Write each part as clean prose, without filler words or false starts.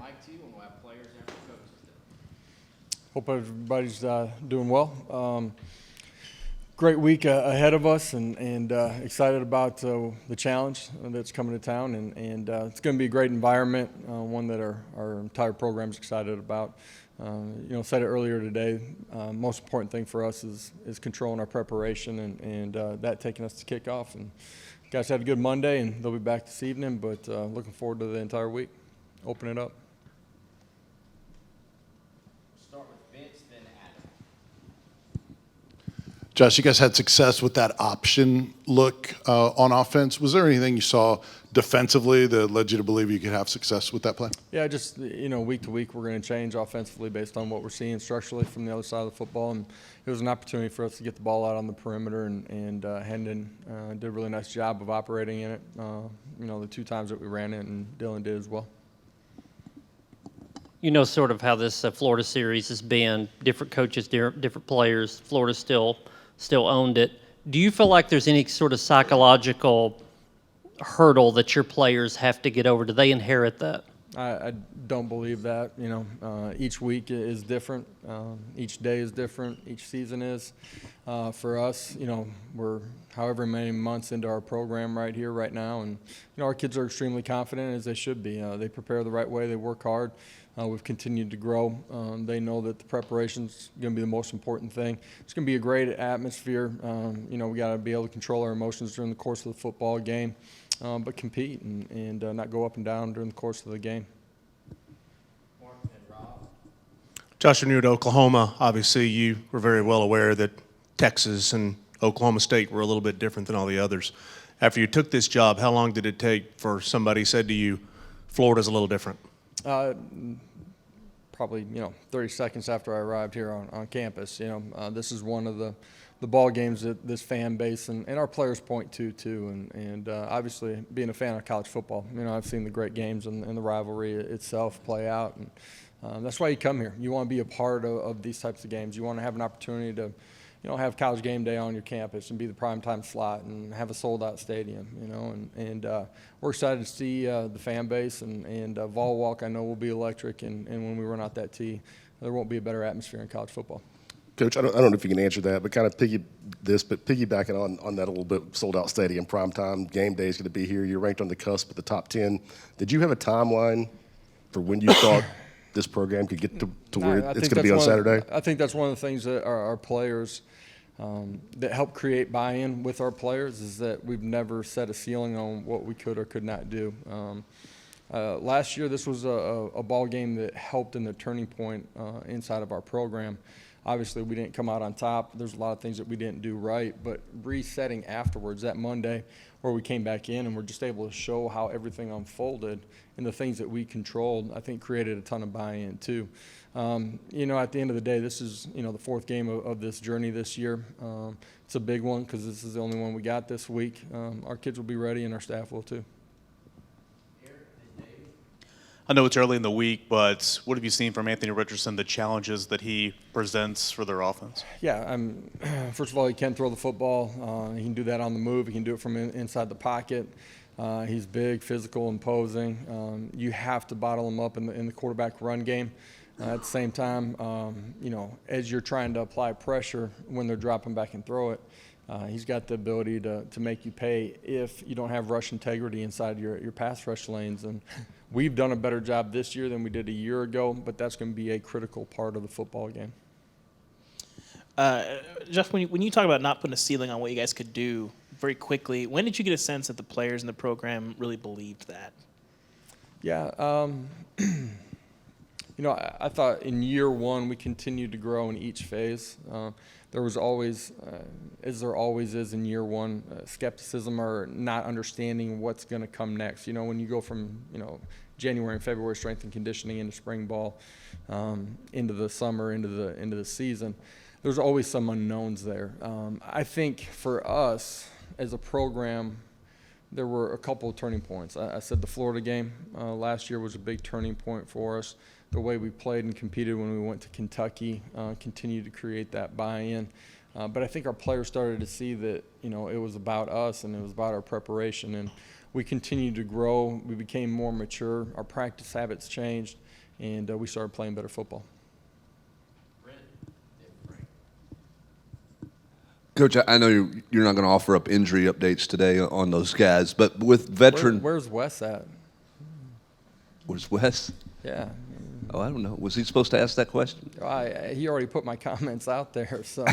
mic to you, and we'll have players after coaches. Hope everybody's doing well. Great week ahead of us, and excited about the challenge that's coming to town, and it's going to be a great environment, one that our entire program is excited about. Said it earlier today, most important thing for us is controlling our preparation and that taking us to kickoff. And guys had a good Monday, and they'll be back this evening, but looking forward to the entire week. Open it up. Start with Vince, then Adam. Josh, you guys had success with that option look on offense. Was there anything you saw defensively that led you to believe you could have success with that play? Yeah, just, week to week we're going to change offensively based on what we're seeing structurally from the other side of the football. And it was an opportunity for us to get the ball out on the perimeter, and Hendon did a really nice job of operating in it, the two times that we ran it, and Dylan did as well. Sort of how this Florida series has been, different coaches, different players. Florida still owned it. Do you feel like there's any sort of psychological hurdle that your players have to get over? Do they inherit that? I don't believe that. Each week is different. Each day is different. Each season is. For us, we're however many months into our program right here, right now, and our kids are extremely confident, as they should be. They prepare the right way. They work hard. We've continued to grow. They know that the preparation's going to be the most important thing. It's going to be a great atmosphere. We got to be able to control our emotions during the course of the football game, but compete and not go up and down during the course of the game. Martin and Rob. Josh, when you were at Oklahoma, obviously you were very well aware that Texas and Oklahoma State were a little bit different than all the others. After you took this job, how long did it take for somebody said to you, Florida's a little different? Probably 30 seconds after I arrived here on campus. This is one of the ball games that this fan base and our players point to too, and obviously being a fan of college football, I've seen the great games and the rivalry itself play out, and that's why you come here. You want to be a part of these types of games. You want to have an opportunity to have college game day on your campus and be the primetime slot and have a sold-out stadium, and we're excited to see the fan base and Vol Walk. I know will be electric, and when we run out that tee, there won't be a better atmosphere in college football. Coach, I don't know if you can answer that, but kind of piggybacking on that a little bit, sold-out stadium, primetime, game day is going to be here. You're ranked on the cusp of the top 10. Did you have a timeline for when you thought this program could get to where it's going to be on Saturday? I think that's one of the things that our players that help create buy-in with our players is that we've never set a ceiling on what we could or could not do. Last year, this was a ball game that helped in the turning point inside of our program. Obviously, we didn't come out on top. There's a lot of things that we didn't do right, but resetting afterwards that Monday where we came back in and we're just able to show how everything unfolded and the things that we controlled, I think created a ton of buy-in too. At the end of the day, this is, the fourth game of this journey this year. It's a big one because this is the only one we got this week. Our kids will be ready and our staff will too. I know it's early in the week, but what have you seen from Anthony Richardson, the challenges that he presents for their offense? Yeah, first of all, he can throw the football. He can do that on the move. He can do it from inside the pocket. He's big, physical, imposing. You have to bottle him up in the quarterback run game. At the same time, as you're trying to apply pressure when they're dropping back and throw it, he's got the ability to make you pay if you don't have rush integrity inside your pass rush lanes. And we've done a better job this year than we did a year ago, but that's going to be a critical part of the football game. Jeff, when you talk about not putting a ceiling on what you guys could do very quickly, when did you get a sense that the players in the program really believed that? Yeah, I thought in year one we continued to grow in each phase. There was always, as there always is in year one, skepticism or not understanding what's going to come next. When you go from, January and February strength and conditioning into spring ball, into the summer, into the season, there's always some unknowns there. I think for us as a program, there were a couple of turning points. I said the Florida game last year was a big turning point for us. The way we played and competed when we went to Kentucky continued to create that buy-in. But I think our players started to see that, it was about us and it was about our preparation. And we continued to grow. We became more mature. Our practice habits changed, and we started playing better football. Brent, then Frank. Coach, I know you're not going to offer up injury updates today on those guys, but with veteran, Where's Wes at? where's Wes? Yeah. Oh, I don't know. Was he supposed to ask that question? He already put my comments out there, so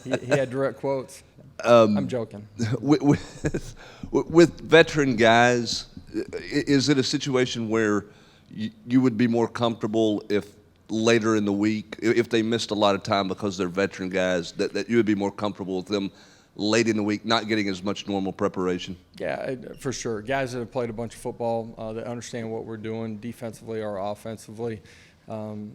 he had direct quotes. I'm joking. With veteran guys, is it a situation where you would be more comfortable if later in the week, if they missed a lot of time because they're veteran guys, that you would be more comfortable with them late in the week not getting as much normal preparation? Yeah, for sure. Guys that have played a bunch of football, that understand what we're doing defensively or offensively. Do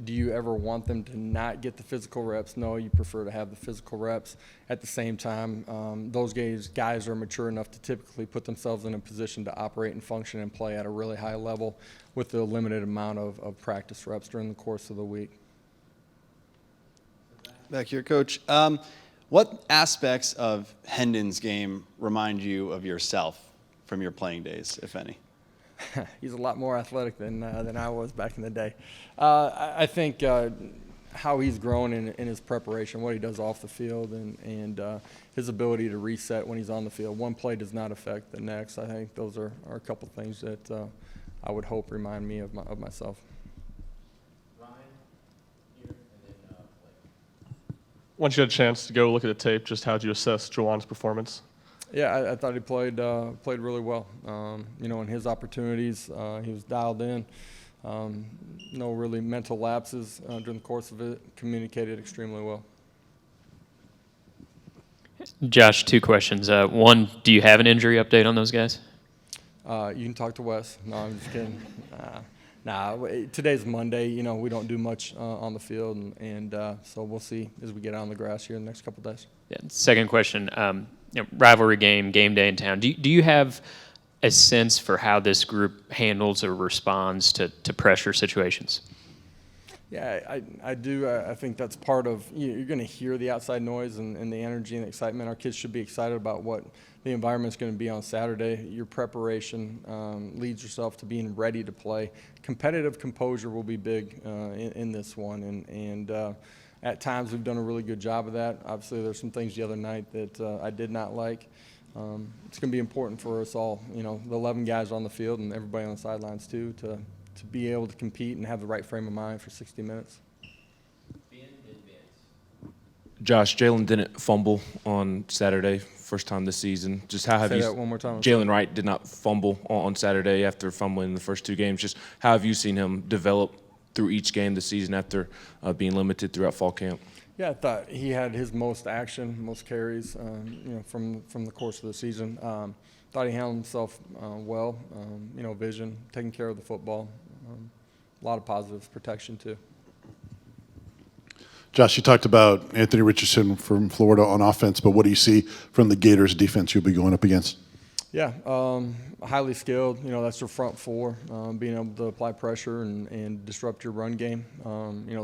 you ever want them to not get the physical reps? No, you prefer to have the physical reps. At the same time, those guys are mature enough to typically put themselves in a position to operate and function and play at a really high level with a limited amount of practice reps during the course of the week. Back here, Coach. What aspects of Hendon's game remind you of yourself from your playing days, if any? He's a lot more athletic than I was back in the day. I think how he's grown in his preparation, what he does off the field, and his ability to reset when he's on the field. One play does not affect the next. I think those are a couple things that I would hope remind me of myself. Ryan, here, and then Blake. Once you had a chance to go look at the tape, just how did you assess Juwan's performance? Yeah, I thought he played really well. In his opportunities, he was dialed in. No really mental lapses during the course of it. Communicated extremely well. Josh, 2 questions. One, do you have an injury update on those guys? You can talk to Wes. No, I'm just kidding. Today's Monday. We don't do much on the field, and so we'll see as we get out on the grass here in the next couple of days. Yeah. Second question, rivalry game, game day in town. Do you have a sense for how this group handles or responds to pressure situations? Yeah, I do. I think that's part of, you're going to hear the outside noise and the energy and the excitement. Our kids should be excited about what the environment's going to be on Saturday. Your preparation leads yourself to being ready to play. Competitive composure will be big in this one, and at times we've done a really good job of that. Obviously, there's some things the other night that I did not like. It's going to be important for us all, the 11 guys on the field and everybody on the sidelines too, to be able to compete and have the right frame of mind for 60 minutes. Ben, then Vince. Josh, Jalen didn't fumble on Saturday, first time this season. Just how have Say you? that one more time. Jalen Wright did not fumble on Saturday after fumbling in the first 2 games. Just how have you seen him develop through each game this season after being limited throughout fall camp? Yeah, I thought he had his most action, most carries, from the course of the season. Thought he handled himself well. Vision, taking care of the football. A lot of positives, protection too. Josh, you talked about Anthony Richardson from Florida on offense, but what do you see from the Gators defense you'll be going up against? Yeah, highly skilled. That's their front 4, being able to apply pressure and disrupt your run game.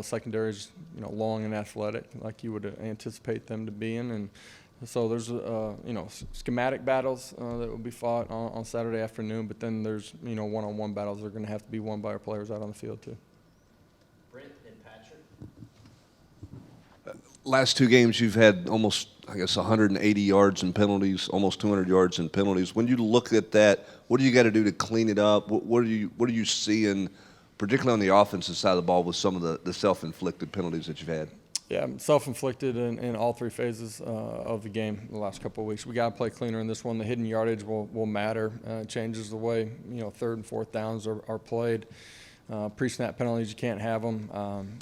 Secondary is long and athletic, like you would anticipate them to be in, and so there's schematic battles that will be fought on Saturday afternoon. But then there's one-on-one battles that are going to have to be won by our players out on the field too. Brent, then Patrick. Last 2 games, you've had almost, 180 yards in penalties, almost 200 yards in penalties. When you look at that, what do you got to do to clean it up? What are you seeing, particularly on the offensive side of the ball, with some of the self-inflicted penalties that you've had? Yeah, self-inflicted in all 3 phases of the game the last couple of weeks. We got to play cleaner in this one. The hidden yardage will matter. It changes the way 3rd and 4th downs are played. Pre-snap penalties, you can't have them.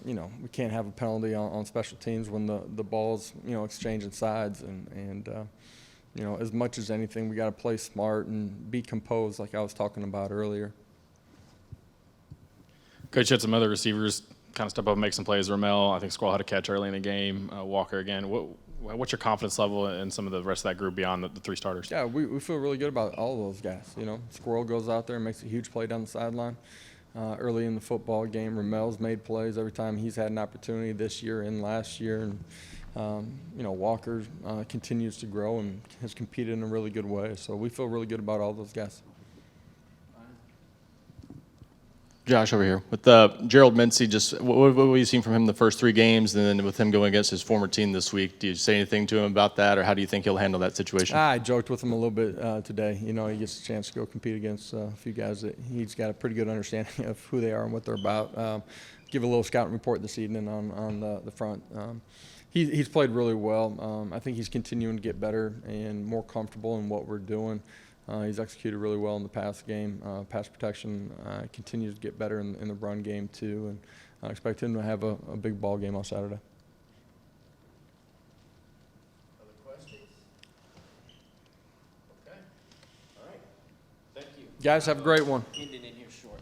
We can't have a penalty on special teams when the ball's exchanging sides, and as much as anything, we got to play smart and be composed, like I was talking about earlier. Coach had some other receivers kind of step up and make some plays. Ramel, I think Squall had a catch early in the game. Walker again. What's your confidence level in some of the rest of that group beyond the 3 starters? Yeah, we feel really good about all of those guys. Squirrel goes out there and makes a huge play down the sideline. Early in the football game, Ramel's made plays every time he's had an opportunity this year and last year, and Walker continues to grow and has competed in a really good way. So we feel really good about all those guys. Josh over here with Gerald Mincy. Just what have you seen from him the first 3 games, and then with him going against his former team this week? Do you say anything to him about that, or how do you think he'll handle that situation? I joked with him a little bit today. He gets a chance to go compete against a few guys that he's got a pretty good understanding of who they are and what they're about. Give a little scouting report this evening on the front. He's played really well. I think he's continuing to get better and more comfortable in what we're doing. He's executed really well in the pass game. Pass protection continues to get better in the run game too, and I expect him to have a big ball game on Saturday. Other questions? Okay. All right. Thank you. Guys, have a great one. Ending in here short.